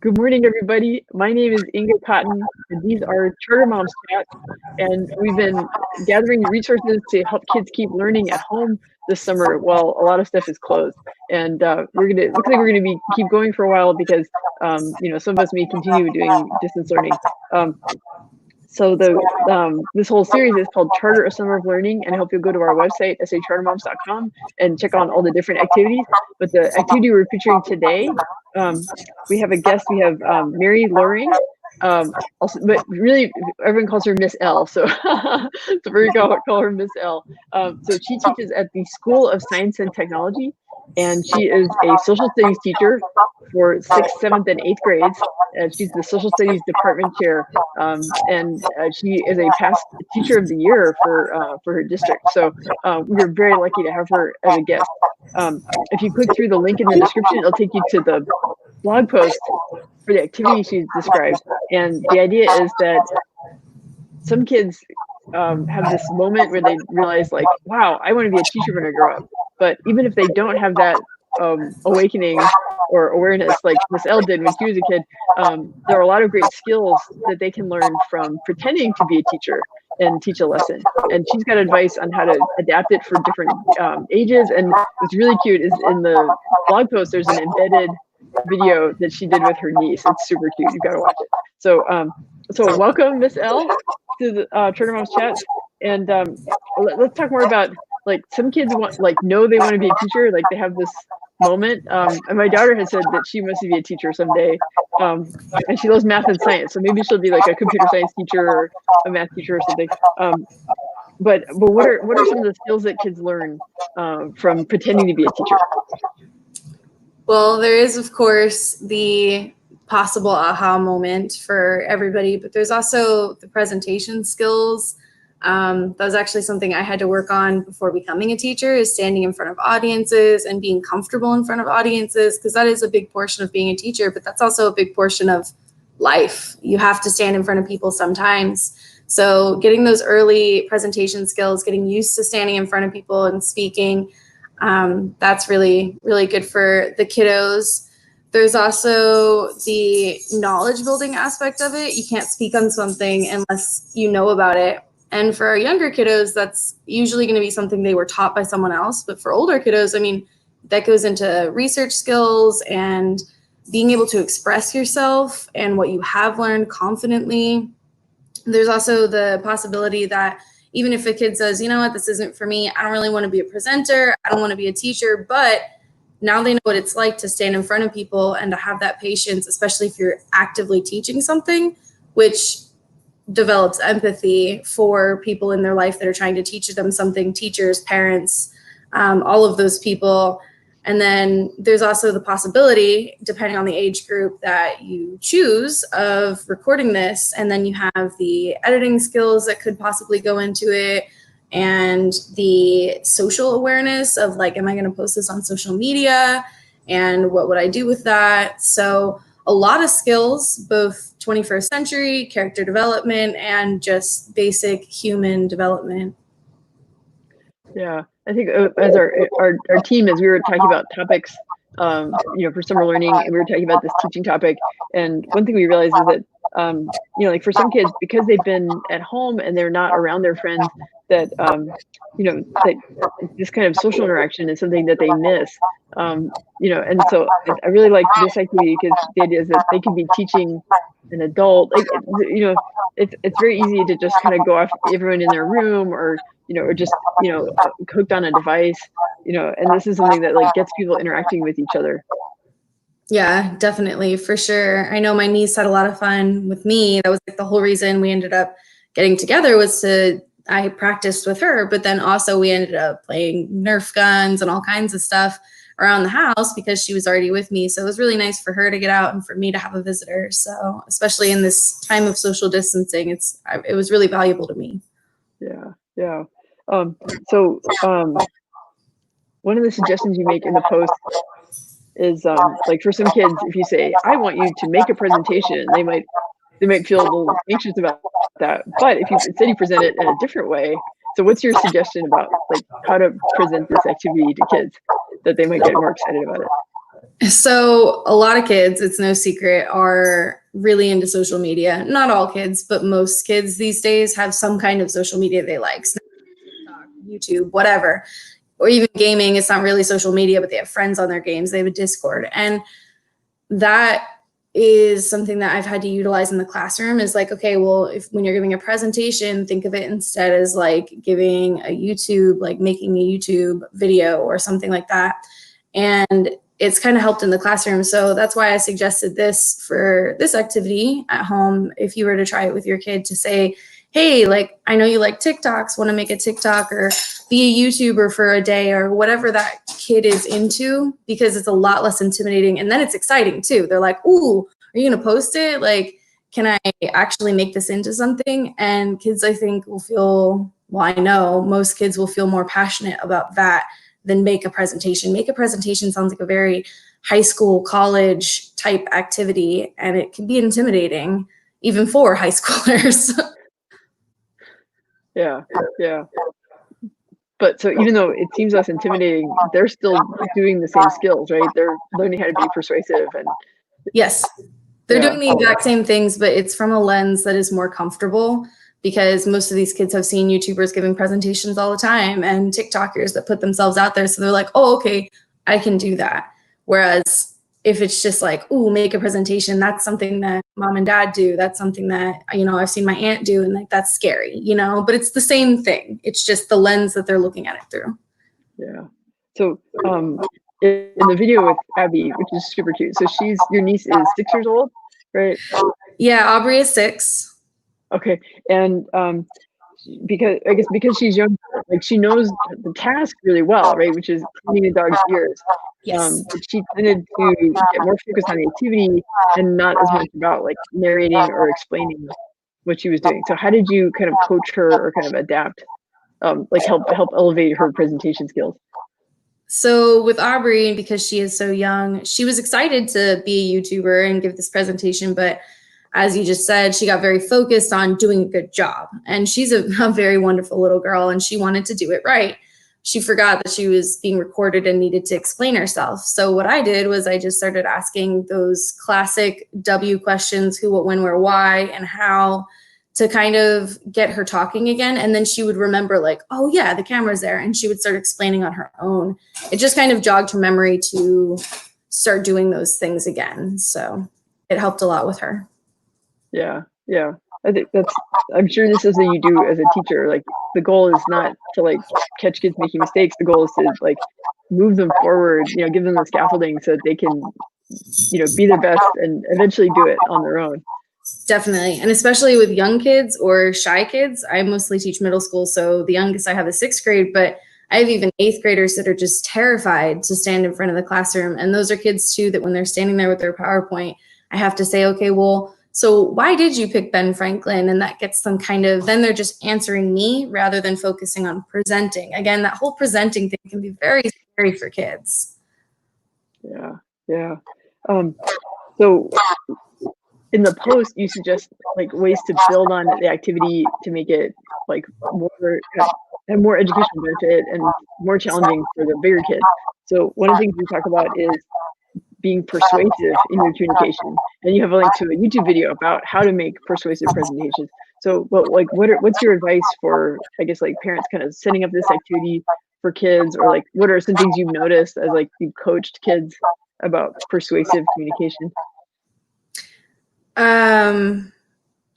Good morning, everybody. My name is Inga Cotton, and these are Charter Moms Chats, and we've been gathering resources to help kids keep learning at home this summer while a lot of stuff is closed. And looks like we're gonna keep going for a while because some of us may continue doing distance learning. So this whole series is called Charter a Summer of Learning, and I hope you'll go to our website, sachartermoms.com, and check on all the different activities. But the activity we're featuring today, we have a guest. We have Mary Luehring, also, but really everyone calls her Miss L. So, so we're gonna call her Miss L. So she teaches at the School of Science and Technology, and she is a social studies teacher for 6th, 7th, and 8th grades. She's the social studies department chair, and she is a past teacher of the year for her district. So we're very lucky to have her as a guest. If you click through the link in the description, it'll take you to the blog post for the activity she described. And the idea is that some kids have this moment where they realize, like, wow, I want to be a teacher when I grow up. But even if they don't have that awakening or awareness like Miss L did when she was a kid, there are a lot of great skills that they can learn from pretending to be a teacher and teach a lesson. And she's got advice on how to adapt it for different ages. And what's really cute is in the blog post, there's an embedded video that she did with her niece. It's super cute. You've got to watch it. So welcome, Miss L, to the Charter Moms Chat. And let's talk more about, like, some kids know they want to be a teacher, like they have this moment. And my daughter has said that she wants to be a teacher someday, and she loves math and science, so maybe she'll be like a computer science teacher or a math teacher or something. But what are some of the skills that kids learn from pretending to be a teacher? Well, there is, of course, the possible aha moment for everybody, but there's also the presentation skills. That was actually something I had to work on before becoming a teacher, is standing in front of audiences and being comfortable in front of audiences, because that is a big portion of being a teacher, but that's also a big portion of life. You have to stand in front of people sometimes. So getting those early presentation skills, getting used to standing in front of people and speaking, that's really, really good for the kiddos. There's also the knowledge building aspect of it. You can't speak on something unless you know about it. And for our younger kiddos, that's usually going to be something they were taught by someone else. But for older kiddos, I mean, that goes into research skills and being able to express yourself and what you have learned confidently. There's also the possibility that even if a kid says, you know what, this isn't for me, I don't really want to be a presenter, I don't want to be a teacher, but now they know what it's like to stand in front of people and to have that patience, especially if you're actively teaching something, which develops empathy for people in their life that are trying to teach them something, teachers, parents, all of those people. And then there's also the possibility, depending on the age group that you choose, of recording this, and then you have the editing skills that could possibly go into it, and the social awareness of, like, am I going to post this on social media, and what would I do with that? So a lot of skills, both 21st century, character development, and just basic human development. Yeah, I think as our team, as we were talking about topics, for summer learning, and we were talking about this teaching topic, and one thing we realized is that, like for some kids, because they've been at home and they're not around their friends, that that this kind of social interaction is something that they miss. And so I really like this activity because the idea is that they can be teaching an adult. Like, it's very easy to just kind of go off everyone in their room, or just hooked on a device, and this is something that, like, gets people interacting with each other. Yeah, definitely, for sure. I know my niece had a lot of fun with me. That was, like, the whole reason we ended up getting together, was I practiced with her, but then also we ended up playing Nerf guns and all kinds of stuff around the house because she was already with me. So it was really nice for her to get out and for me to have a visitor. So especially in this time of social distancing, it was really valuable to me. Yeah. So one of the suggestions you make in the post is, like, for some kids, if you say, I want you to make a presentation, they might feel a little anxious about that. But if you instead you present it in a different way, so what's your suggestion about, like, how to present this activity to kids that they might get more excited about it? So a lot of kids, it's no secret, are really into social media. Not all kids, but most kids these days have some kind of social media they like. TikTok, YouTube, whatever. Or even gaming. It's not really social media, but they have friends on their games. They have a Discord. And that is something that I've had to utilize in the classroom is like, okay, well, when you're giving a presentation, think of it instead as like giving a YouTube, like making a YouTube video or something like that. And it's kind of helped in the classroom. So that's why I suggested this for this activity at home. If you were to try it with your kid, to say, hey, like, I know you like TikToks, want to make a TikTok or be a YouTuber for a day or whatever that kid is into, because it's a lot less intimidating. And then it's exciting too. They're like, ooh, are you going to post it? Like, can I actually make this into something? And kids, I think, will feel, well, I know most kids will feel more passionate about that than make a presentation. Make a presentation sounds like a very high school, college type activity, and it can be intimidating even for high schoolers. Yeah. But so even though it seems less intimidating, they're still doing the same skills, right? They're learning how to be persuasive and yes, they're doing the exact same things, but it's from a lens that is more comfortable, because most of these kids have seen YouTubers giving presentations all the time and TikTokers that put themselves out there. So they're like, oh, okay, I can do that. Whereas if it's just like, ooh, make a presentation, that's something that mom and dad do. That's something that, I've seen my aunt do, and like, that's scary, but it's the same thing. It's just the lens that they're looking at it through. Yeah. So in the video with Abby, which is super cute. So your niece is 6 years old, right? Yeah, Aubrey is 6. Okay. And because she's young, like she knows the task really well, right? Which is cleaning the dog's ears. Yes. But she tended to get more focused on the activity and not as much about like narrating or explaining what she was doing. So how did you kind of coach her or kind of adapt, like help elevate her presentation skills? So with Aubrey, because she is so young, she was excited to be a YouTuber and give this presentation, but as you just said, she got very focused on doing a good job. And she's a very wonderful little girl, and she wanted to do it right. She forgot that she was being recorded and needed to explain herself. So what I did was I just started asking those classic W questions: who, what, when, where, why, and how, to kind of get her talking again. And then she would remember, like, oh yeah, the camera's there. And she would start explaining on her own. It just kind of jogged her memory to start doing those things again. So it helped a lot with her. Yeah. I think I'm sure this is something you do as a teacher. Like, the goal is not to like catch kids making mistakes. The goal is to like move them forward, give them the scaffolding so that they can, be their best and eventually do it on their own. Definitely. And especially with young kids or shy kids. I mostly teach middle school. So the youngest I have is 6th grade, but I have even 8th graders that are just terrified to stand in front of the classroom. And those are kids too, that when they're standing there with their PowerPoint, I have to say, okay, well, so why did you pick Ben Franklin? And that gets them then they're just answering me rather than focusing on presenting. Again, that whole presenting thing can be very scary for kids. Yeah. So in the post, you suggest like ways to build on the activity to make it like have more educational benefit and more challenging for the bigger kids. So one of the things we talk about is being persuasive in your communication, and you have a link to a YouTube video about how to make persuasive presentations. So, what's your advice for, I guess, like parents kind of setting up this activity for kids, or like what are some things you've noticed as like you've coached kids about persuasive communication?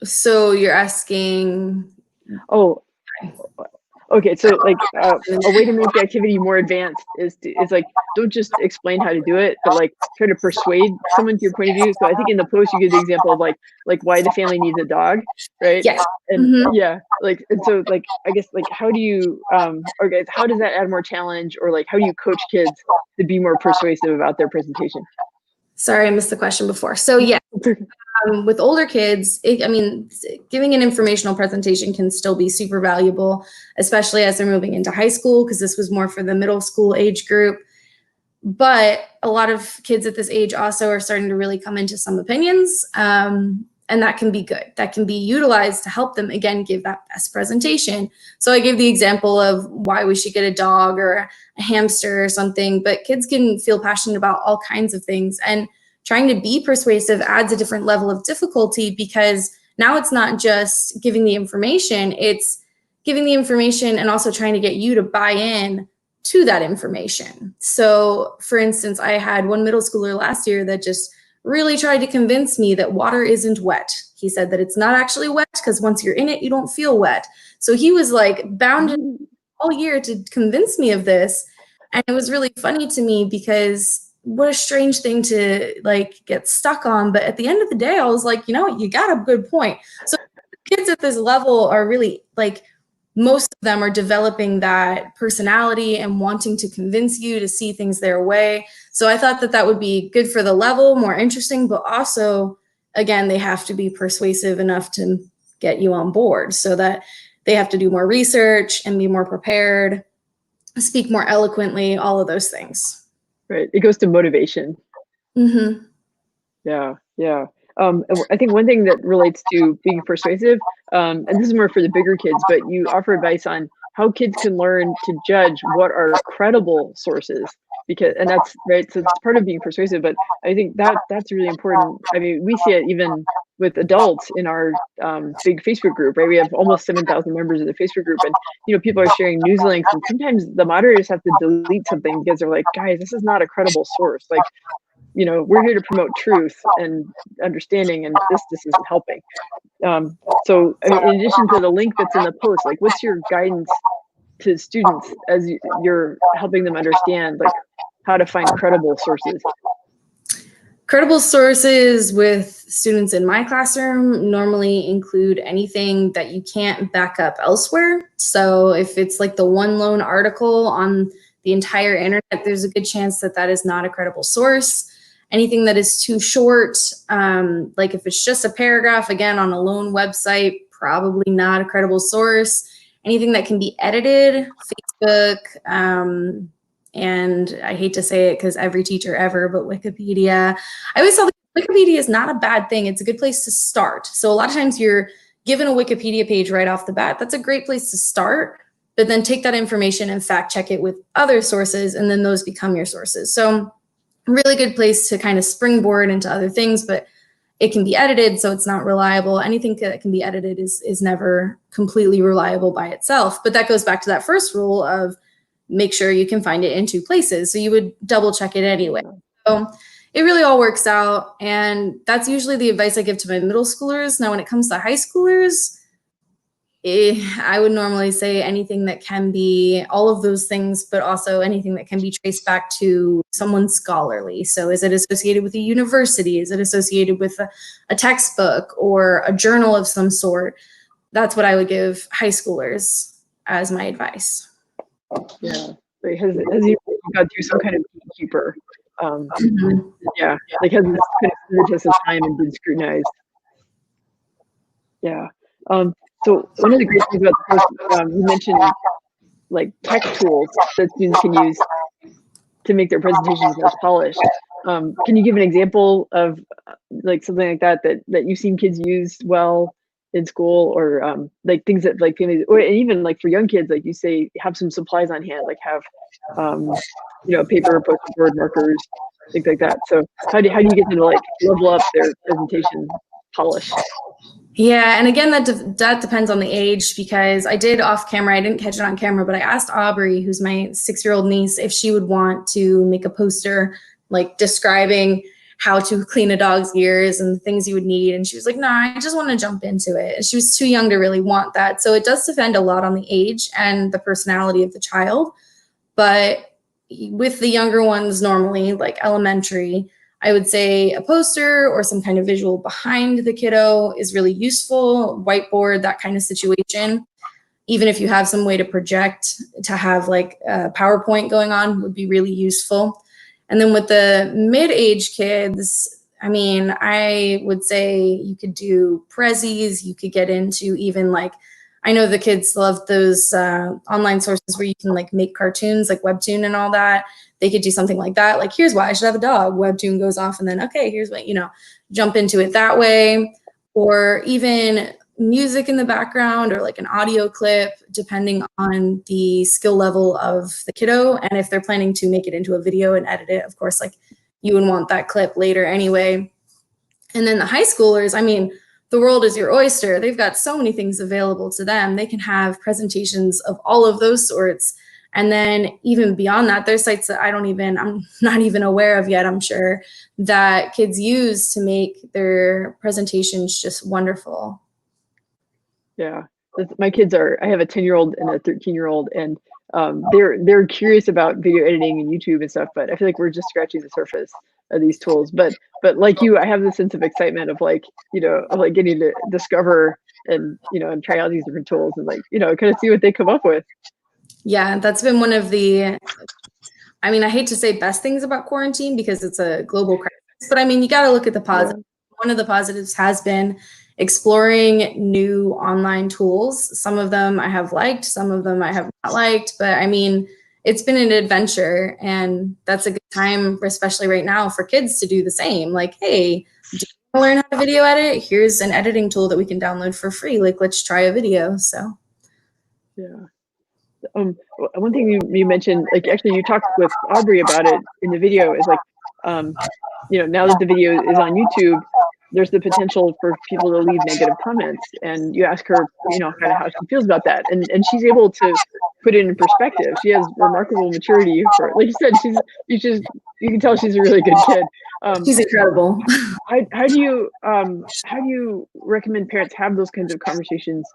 So you're asking? Oh, okay. So like a way to make the activity more advanced is like, don't just explain how to do it, but like try to persuade someone to your point of view. So I think in the post you give the example of like why the family needs a dog, right? Yes. And and so like I guess like how do you or guys, how does that add more challenge, or like how do you coach kids to be more persuasive about their presentation? Sorry, I missed the question before. So yeah. With older kids, giving an informational presentation can still be super valuable, especially as they're moving into high school, because this was more for the middle school age group. But a lot of kids at this age also are starting to really come into some opinions. And that can be good. That can be utilized to help them, again, give that best presentation. So I gave the example of why we should get a dog or a hamster or something, but kids can feel passionate about all kinds of things. And trying to be persuasive adds a different level of difficulty, because now it's not just giving the information, it's giving the information and also trying to get you to buy in to that information. So for instance, I had one middle schooler last year that just really tried to convince me that water isn't wet. He said that it's not actually wet because once you're in it, you don't feel wet. So he was like bound all year to convince me of this. And it was really funny to me, because what a strange thing to like get stuck on. But at the end of the day, I was like, you know what, you got a good point. So kids at this level are really like, most of them are developing that personality and wanting to convince you to see things their way. So I thought that that would be good for the level, more interesting, but also, again, they have to be persuasive enough to get you on board, so that they have to do more research and be more prepared, speak more eloquently, all of those things. Right. It goes to motivation. Mm-hmm. Yeah. Yeah. I think one thing that relates to being persuasive, and this is more for the bigger kids, but you offer advice on how kids can learn to judge what are credible sources, and that's right. So it's part of being persuasive, but I think that's really important. I mean, we see it even with adults in our big Facebook group, right? We have almost 7,000 members of the Facebook group, and people are sharing news links, and sometimes the moderators have to delete something because they're like, guys, this is not a credible source. Like, we're here to promote truth and understanding, and this isn't helping. So I mean, in addition to the link that's in the post, like, what's your guidance to students as you're helping them understand like how to find credible sources? Credible sources with students in my classroom normally include anything that you can't back up elsewhere. So if it's like the one lone article on the entire internet, there's a good chance that that is not a credible source. Anything that is too short, like if it's just a paragraph, again, on a lone website, probably not a credible source. Anything that can be edited, Facebook, and I hate to say it because every teacher ever, but Wikipedia. I always thought Wikipedia is not a bad thing. It's a good place to start. So a lot of times you're given a Wikipedia page right off the bat. That's a great place to start, but then take that information and fact check it with other sources, and then those become your sources. So really good place to kind of springboard into other things, but it can be edited, so it's not reliable. Anything that can be edited is never completely reliable by itself. But that goes back to that first rule of make sure you can find it in two places. So you would double check it anyway. So it really all works out. And that's usually the advice I give to my middle schoolers. Now, when it comes to high schoolers, I would normally say anything that can be all of those things, but also anything that can be traced back to someone scholarly. So is it associated with a university? Is it associated with a textbook or a journal of some sort? That's what I would give high schoolers as my advice. Yeah. Like, has he got through some kind of gatekeeper? Yeah. Like, has this kind of stood the test of time and been scrutinized? Yeah. So one of the great things about the post, you mentioned like tech tools that students can use to make their presentations more polished. Can you give an example of like something like that you've seen kids use well in school, or like things that like families, or even like for young kids, like you say, have some supplies on hand, like have paper, poster board, markers, things like that. So how do you get them to like level up their presentation polish? Yeah, and again, that depends on the age, because I did off camera, I didn't catch it on camera, but I asked Aubrey, who's my 6-year-old niece, if she would want to make a poster like describing how to clean a dog's ears and the things you would need. And she was like, no, I just want to jump into it. And she was too young to really want that. So it does depend a lot on the age and the personality of the child. But with the younger ones, normally like elementary, I would say a poster or some kind of visual behind the kiddo is really useful. Whiteboard, that kind of situation. Even if you have some way to project, to have like a PowerPoint going on would be really useful. And then with the mid-age kids, I mean, I would say you could do prezzies. You could get into even like, I know the kids love those online sources where you can like make cartoons, like Webtoon and all that. They could do something like that. Like, here's why I should have a dog. Webtoon goes off and then, okay, here's what, jump into it that way. or even music in the background or like an audio clip, depending on the skill level of the kiddo. And if they're planning to make it into a video and edit it, of course, like you would want that clip later anyway. And then the high schoolers, I mean, the world is your oyster. They've got so many things available to them. They can have presentations of all of those sorts. And then even beyond that, there's sites that I'm not even aware of yet, I'm sure, that kids use to make their presentations just wonderful. Yeah, my kids I have a 10-year-old and a 13-year-old, and they're curious about video editing and YouTube and stuff, but I feel like we're just scratching the surface of these tools. But like you, I have this sense of excitement of like, of like getting to discover and, and try out these different tools and like, kind of see what they come up with. Yeah, that's been one of the, I mean, I hate to say best things about quarantine because it's a global crisis, but I mean, you got to look at the positive. Yeah. One of the positives has been exploring new online tools. Some of them I have liked, some of them I have not liked, but I mean, it's been an adventure, and that's a good time, especially right now, for kids to do the same. Like, hey, do you want to learn how to video edit? Here's an editing tool that we can download for free. Like, let's try a video. So, yeah. One thing you mentioned, like actually you talked with Aubrey about it in the video, is like, now that the video is on YouTube, there's the potential for people to leave negative comments, and you ask her, kind of how she feels about that, and she's able to put it in perspective. She has remarkable maturity for, like you said, you can tell she's a really good kid. She's incredible. How do you recommend parents have those kinds of conversations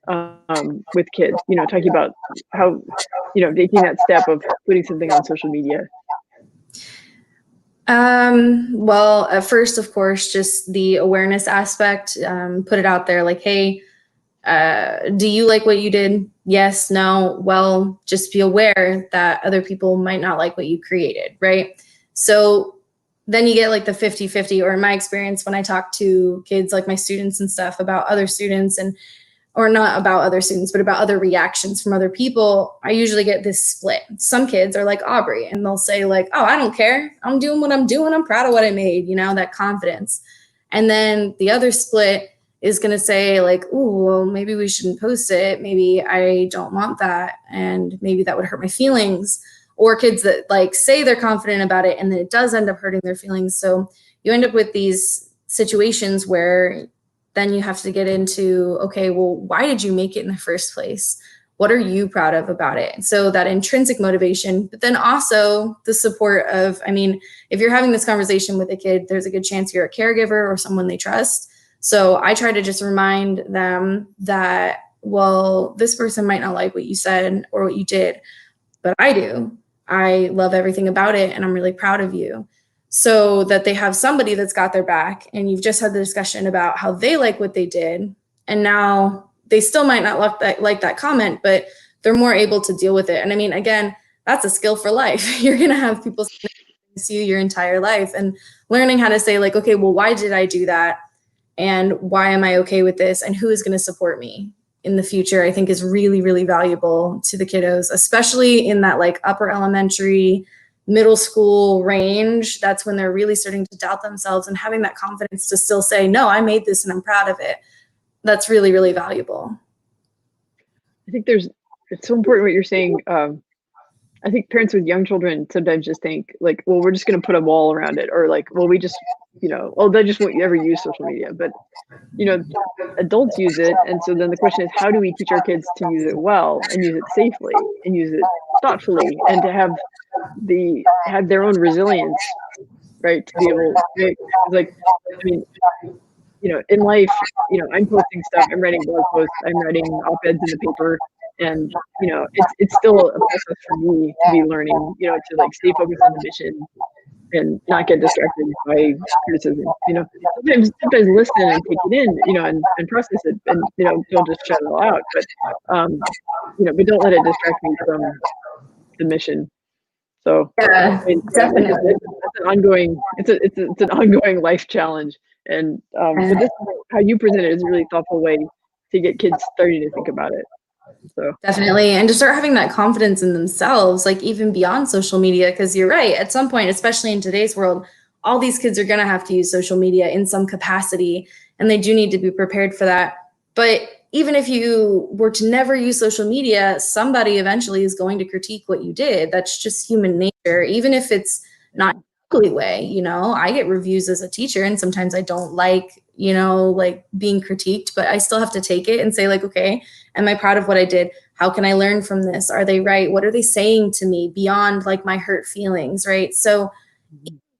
with kids? Talking about how, taking that step of putting something on social media. Well, at first, of course, just the awareness aspect, put it out there like, hey, do you like what you did? Yes, no. Well, just be aware that other people might not like what you created, right? So then you get like the 50-50, or in my experience, when I talk to kids, like my students and stuff, about other students or not about other students, but about other reactions from other people, I usually get this split. Some kids are like Aubrey, and they'll say like, oh, I don't care. I'm doing what I'm doing. I'm proud of what I made, that confidence. And then the other split is going to say like, ooh, well, maybe we shouldn't post it. Maybe I don't want that. And maybe that would hurt my feelings. Or kids that like say they're confident about it, and then it does end up hurting their feelings. So you end up with these situations where then you have to get into, okay, well, why did you make it in the first place? What are you proud of about it? So that intrinsic motivation, but then also the support of, I mean, if you're having this conversation with a kid, there's a good chance you're a caregiver or someone they trust. So I try to just remind them that, well, this person might not like what you said or what you did, but I do. I love everything about it, and I'm really proud of you. So that they have somebody that's got their back, and you've just had the discussion about how they like what they did. And now they still might not like that comment, but they're more able to deal with it. And I mean, again, that's a skill for life. You're going to have people see you your entire life, and learning how to say like, okay, well, why did I do that? And why am I okay with this? And who is going to support me in the future, I think is really, really valuable to the kiddos, especially in that like upper elementary, middle school range. That's when they're really starting to doubt themselves, and having that confidence to still say, no, I made this and I'm proud of it. That's really, really valuable. I think it's so important what you're saying. I think parents with young children sometimes just think like, well, we're just going to put a wall around it, or like, well, we just, they just won't ever use social media. But, adults use it. And so then the question is, how do we teach our kids to use it well and use it safely and use it thoughtfully, and to have their own resilience, right? To be able to, like, I mean, in life, I'm posting stuff, I'm writing blog posts, I'm writing op-eds in the paper, and it's still a process for me to be learning, to like stay focused on the mission and not get distracted by criticism. Sometimes listen and take it in, and process it, and don't just shut it all out. But don't let it distract me from the mission. So yeah, definitely. It's an ongoing, it's an ongoing life challenge. And but this, how you present it, is a really thoughtful way to get kids starting to think about it. So definitely, and to start having that confidence in themselves, like even beyond social media, because you're right, at some point, especially in today's world, all these kids are going to have to use social media in some capacity. and they do need to be prepared for that. But even if you were to never use social media, somebody eventually is going to critique what you did. That's just human nature, even if it's not ugly way. You know, I get reviews as a teacher, and sometimes I don't like, you know, like being critiqued, but I still have to take it and say like, okay, am I proud of what I did? How can I learn from this? Are they right? What are they saying to me beyond like my hurt feelings, right? So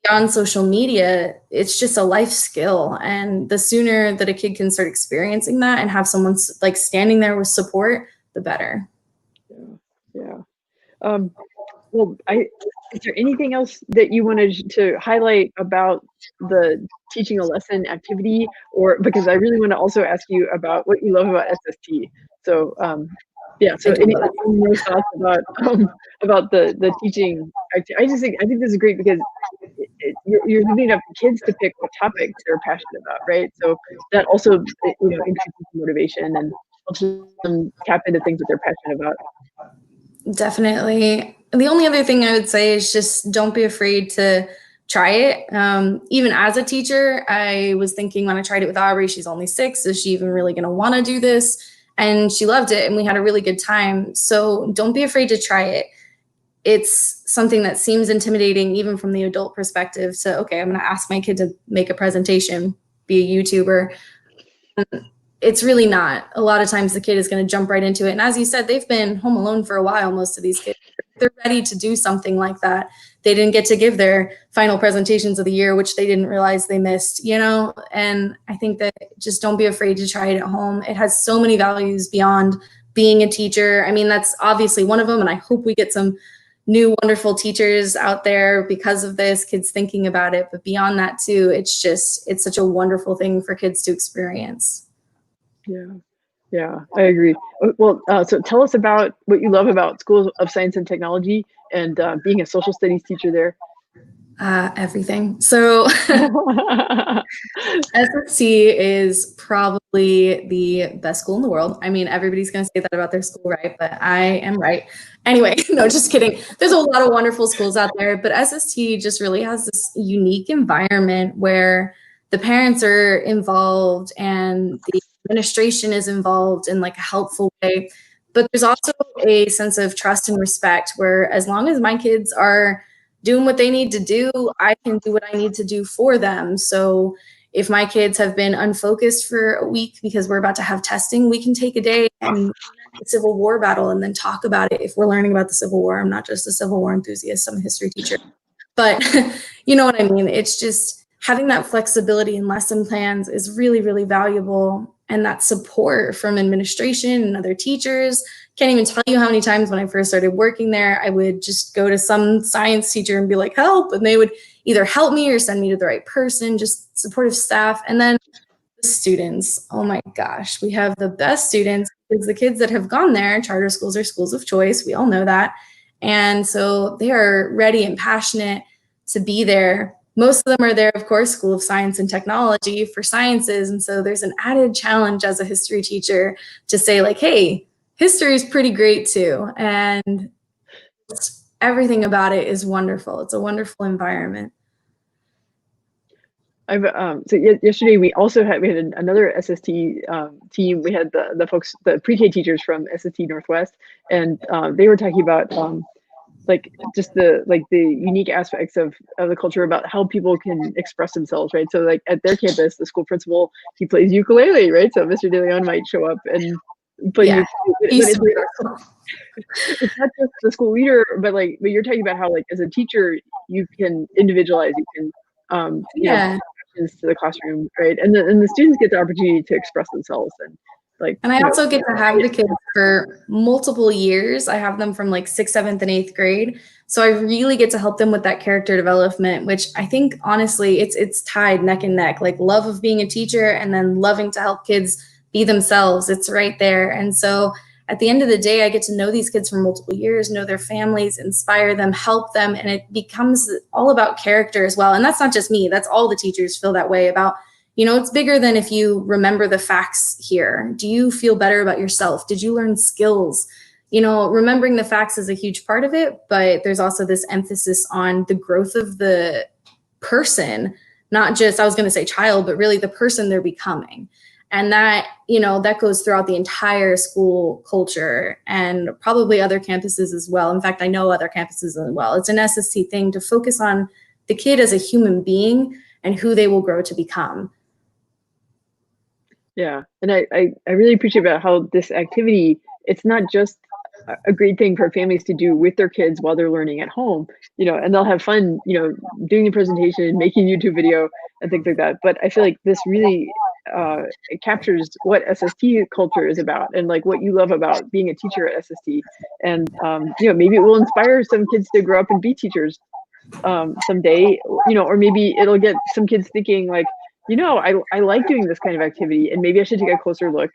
beyond social media, it's just a life skill. And the sooner that a kid can start experiencing that and have someone like standing there with support, the better. Yeah. Well, is there anything else that you wanted to highlight about the teaching a lesson activity, or because I really want to also ask you about what you love about SST. So yeah, so any more thoughts about the teaching activity? I think this is great because you're leaving it up to kids to pick what topics they're passionate about, right? So that also, you know, increases motivation and helps them tap into things that they're passionate about. Definitely. The only other thing I would say is just don't be afraid to try it. Even as a teacher, I was thinking when I tried it with Aubrey, she's only 6, is she even really going to want to do this? And she loved it, and we had a really good time. So don't be afraid to try it. It's something that seems intimidating, even from the adult perspective. So, okay, I'm going to ask my kid to make a presentation, be a YouTuber. It's really not. A lot of times the kid is going to jump right into it. And as you said, they've been home alone for a while, most of these kids. They're ready to do something like that. They didn't get to give their final presentations of the year, which they didn't realize they missed, you know? And I think that just don't be afraid to try it at home. It has so many values beyond being a teacher. I mean, that's obviously one of them. And I hope we get some new wonderful teachers out there because of this, kids thinking about it. But beyond that too, it's such a wonderful thing for kids to experience. Yeah, I agree. Well, so tell us about what you love about Schools of Science and Technology and being a social studies teacher there. Everything. So SSC is probably the best school in the world. I mean, everybody's going to say that about their school, right? But I am right. Anyway, no, just kidding. There's a lot of wonderful schools out there, but SST just really has this unique environment where the parents are involved and the administration is involved in like a helpful way. But there's also a sense of trust and respect where as long as my kids are doing what they need to do, I can do what I need to do for them. So if my kids have been unfocused for a week because we're about to have testing, we can take a day and the Civil War battle and then talk about it. If we're learning about the Civil War, I'm not just a Civil War enthusiast, I'm a history teacher. But you know what I mean? It's just having that flexibility in lesson plans is really, really valuable. And that support from administration and other teachers. Can't even tell you how many times when I first started working there, I would just go to some science teacher and be like, help. And they would either help me or send me to the right person, just supportive staff. And then the students, oh my gosh, we have the best students because the kids that have gone there, charter schools are schools of choice. We all know that. And so they are ready and passionate to be there. Most of them are there, of course, School of Science and Technology for sciences. And so there's an added challenge as a history teacher to say like, hey, history is pretty great too. And everything about it is wonderful. It's a wonderful environment. So yesterday we had another SST team. We had the folks, the pre-K teachers from SST Northwest, and they were talking about like just the unique aspects of the culture about how people can express themselves, right? So like at their campus, the school principal, he plays ukulele, right? So Mr. De Leon might show up and play ukulele. It's not just the school leader, but you're talking about how like as a teacher you can individualize, you can you know, to the classroom, right? And the students get the opportunity to express themselves and I also get to have the kids for multiple years. I have them from like 6th, 7th, and 8th grade. So I really get to help them with that character development, which I think honestly, it's tied neck and neck, like love of being a teacher and then loving to help kids be themselves. It's right there. And so at the end of the day, I get to know these kids for multiple years, know their families, inspire them, help them. And it becomes all about character as well. And that's not just me, that's all the teachers feel that way about. You know, it's bigger than if you remember the facts here. Do you feel better about yourself? Did you learn skills? You know, remembering the facts is a huge part of it, but there's also this emphasis on the growth of the person, not just, I was going to say child, but really the person they're becoming. And that, that goes throughout the entire school culture and probably other campuses as well. In fact, I know other campuses as well. It's an SST thing to focus on the kid as a human being and who they will grow to become. Yeah, and I really appreciate about how this activity, it's not just a great thing for families to do with their kids while they're learning at home, and they'll have fun, doing the presentation, making YouTube video and things like that. But I feel like this really it captures what SST culture is about and like what you love about being a teacher at SST. And maybe it will inspire some kids to grow up and be teachers someday, or maybe it'll get some kids thinking like, I like doing this kind of activity and maybe I should take a closer look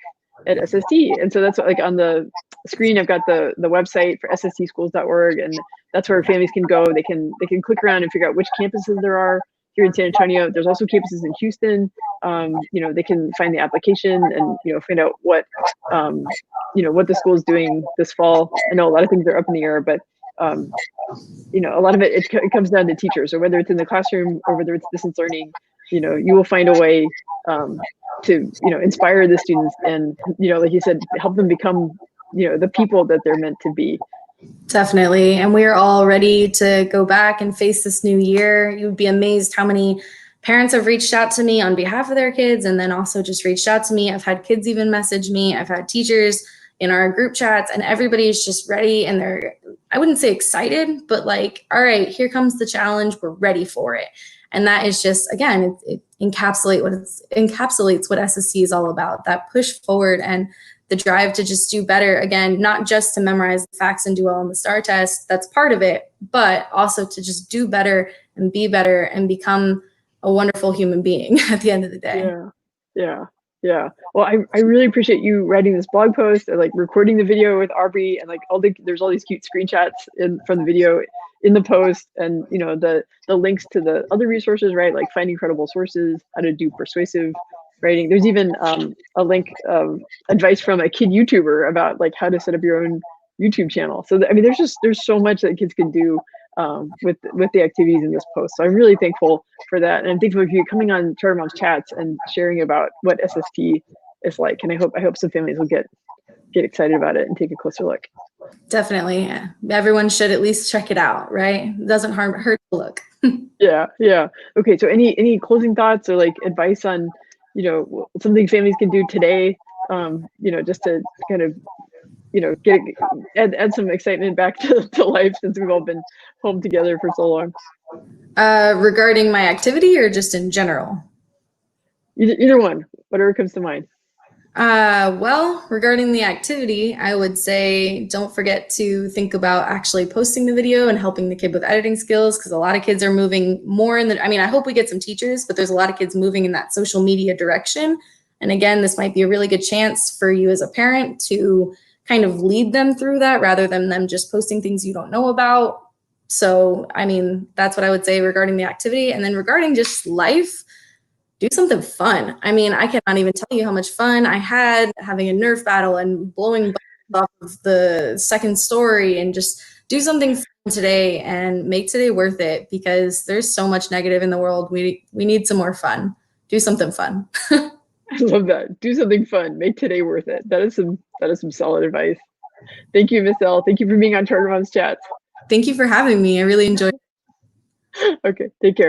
at SST. And so that's what, like on the screen, I've got the website for SST Schools Network, and that's where families can go. They can click around and figure out which campuses there are here in San Antonio. There's also campuses in Houston. They can find the application and find out what what the school is doing this fall. I know a lot of things are up in the air, but a lot of it comes down to teachers, or whether it's in the classroom or whether it's distance learning. You will find a way to inspire the students and like you said, help them become the people that they're meant to be. Definitely. And we're all ready to go back and face this new year. You would be amazed how many parents have reached out to me on behalf of their kids, and then also just reached out to me. I've had kids even message me. I've had teachers in our group chats, and everybody's just ready, and they're, I wouldn't say excited, but like, all right, here comes the challenge. We're ready for it. And that is just, again, it encapsulates what SSC is all about, that push forward and the drive to just do better. Again, not just to memorize the facts and do well on the STAR test, that's part of it, but also to just do better and be better and become a wonderful human being at the end of the day. Yeah. Well, I really appreciate you writing this blog post and like recording the video with Aubrey, and like there's all these cute screenshots from the video in the post, and the links to the other resources, right? Like finding credible sources, how to do persuasive writing. There's even a link of advice from a kid YouTuber about like how to set up your own YouTube channel. So I mean, there's so much that kids can do with the activities in this post. So I'm really thankful for that, and I'm thankful for you coming on Charter Moms Chats and sharing about what SST is like. And I hope some families will get excited about it and take a closer look. Definitely, yeah. Everyone should at least check it out, right? It doesn't hurt to look. Yeah. Okay, so any closing thoughts or like advice on something families can do today, just to kind of add some excitement back to life, since we've all been home together for so long? Regarding my activity or just in general? Either one, whatever comes to mind. Well, regarding the activity, I would say don't forget to think about actually posting the video and helping the kid with editing skills, because a lot of kids are moving more I hope we get some teachers, but there's a lot of kids moving in that social media direction. And again, this might be a really good chance for you as a parent to kind of lead them through that rather than them just posting things you don't know about. So, that's what I would say regarding the activity. And then regarding just life, do something fun. I cannot even tell you how much fun I had having a Nerf battle and blowing off of the second story, and just do something fun today and make today worth it, because there's so much negative in the world. We need some more fun. Do something fun. I love that. Do something fun. Make today worth it. That is some solid advice. Thank you, Miss L. Thank you for being on Charter Moms Chats. Thank you for having me. I really enjoyed it. Okay, take care.